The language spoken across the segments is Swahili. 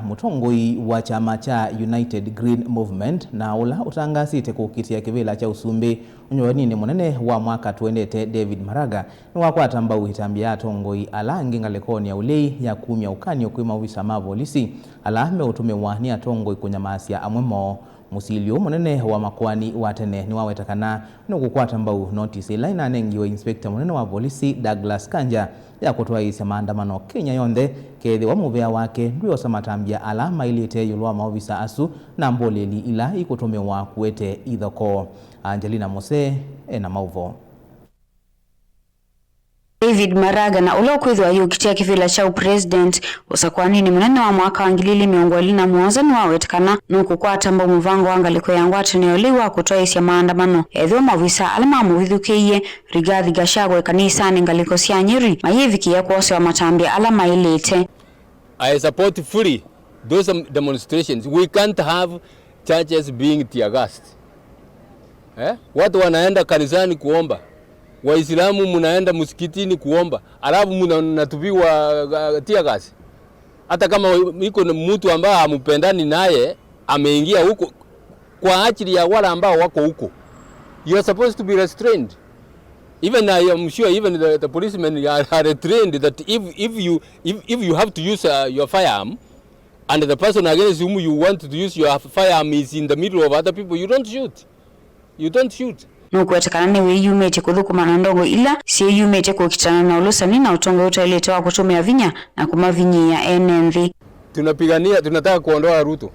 mutongoi wa chama cha United Green Movement na ula utangasite kukitia kivila cha usumbi unyowanini munene wa mwaka tuendete David Maraga ni wakwata mbau hitambia atongoi alangi ngalekoni ya ulei ya kumya ukani okuima uvisa mavolisi alahme utumewa ni atongoi kunyamasia amwemo musilio munene wa makwani watene ni wawetakana nukukwata mbau notice ila inanengiwe inspector munene wa polisi Douglas Kanja ya kutoa isa maandamano Kenya yonde kethi wa muvea wake ndio samatambia alama ilite yulwa maovisa asu na mboleli ila ikutumewa kuete idhoko. Angelina Mose na mauvo. David Maraga na ulo kwithwa yukitia kivila cha president usakwanini munene wa mwaka wa ngilili miongoli na muonzani wawetikana nuku kwa tamba muvango wangaliko yangu ateneyoliwa kutoa isi ya maandamano edhiwa mavisa alama muwithukiye Rigathi Gachagua kanisa ngaliko siya Nyeri mayiviki ya kuose wa matambia alama ilite. I support fully those demonstrations. We can't have churches being tear gassed. Watu wanaenda kanisani kuomba, Waislamu munaenda msikitini kuomba, alafu mnatupiwa tear gas. Hata kama iko mtu ambaye hamupendani naye ameingia huko kwa ajili ya wale ambao wako huko, you are supposed to be restrained. Even I am sure even the policemen are trained that if you have to use your firearm and the person against whom you want to use your firearm is in the middle of other people, you don't shoot. You don't shoot. Nukuwetakana ni wiyumete kuthukuma na ndongo ila si yumete kukitana na ulusani na utongo utailetewa kutumia vinya na kumavinyi ya NNV. Tunapigania, tunataka kuondoa Ruto.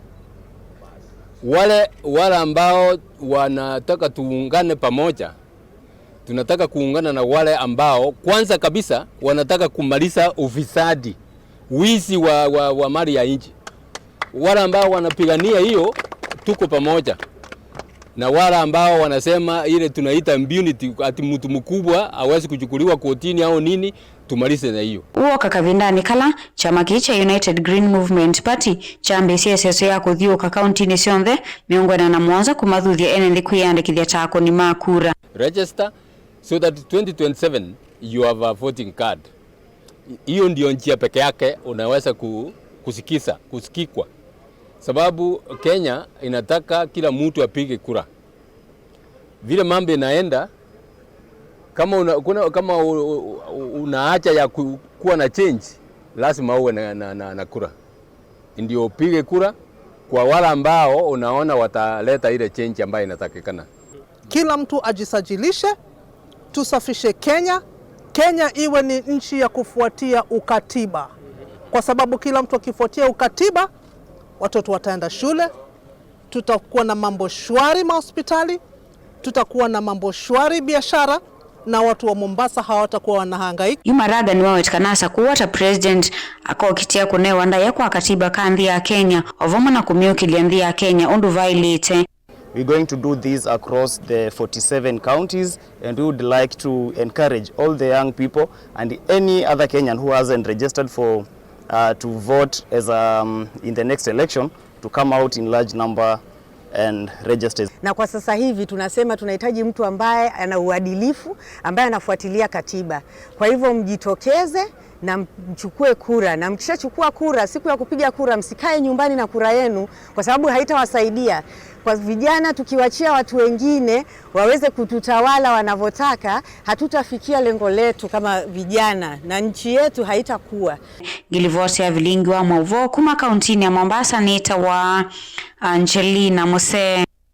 Wale ambao wanataka tuungane pamoja, tunataka kuungana na wale ambao kwanza kabisa wanataka kumaliza ufisadi, wizi wa mali ya nchi. Wale ambao wanapigania hiyo tuko pamoja. Na wale ambao wanasema ile tunaita impunity, ati mtu mkubwa hawezi kuchukuliwa kotini au nini, tumalize na hiyo. Uo kakavindani kala chama kicha United Green Movement Party chambe CSS ya kuthiuka county ni sionthe miongoni na mwanza kumathuthia NNV kuyandikithia tako ni makura. Register so that 2027 you have a voting card. Hiyo ndio njia peke yake unaweza kusikikwa. Sababu Kenya inataka kila mtu apige kura. Vile mambo inaenda, kama unaacha ya kuwa na change, lazima uwe na kura. Ndio upige kura kwa wale ambao unaona wataleta ile change ambayo inatakikana. Kila mtu ajisajilishe, tusafishe Kenya. Kenya iwe ni nchi ya kufuatia ukatiba. Kwa sababu kila mtu akifuatia ukatiba, watoto wataenda shule, tutakuwa na mambo shwari mahospitali, tutakuwa na mambo shwari biashara, na watu wa Mombasa hawatakuwa wanahangaika. Maraga ni wawetikana kuwata president akokitia kunewa ndaya kwa katiba kandi ya Kenya ovomo na kumyukilia ndi ya Kenya undu violate. We're going to do this across the 47 counties, and we would like to encourage all the young people and any other Kenyan who hasn't registered for to vote as in the next election to come out in large number and register. Na kwa sasa hivi tunasema tunahitaji mtu ambaye ana uadilifu, ambaye anafuatilia katiba. Kwa hivyo mjitokeze na mchukue kura, na mkishachukua kura, siku ya kupiga kura msikae nyumbani na kura yenu, kwa sababu haitawasaidia. Kwa vijana tukiwachia watu wengine waweze kututawala wanavotaka, hatutafikia lengo letu kama vijana na nchi yetu haitakuwa. Gilivose ya vilingi wa mauvo kuma kauntini ya Mombasa ni itawa Angelina Mose.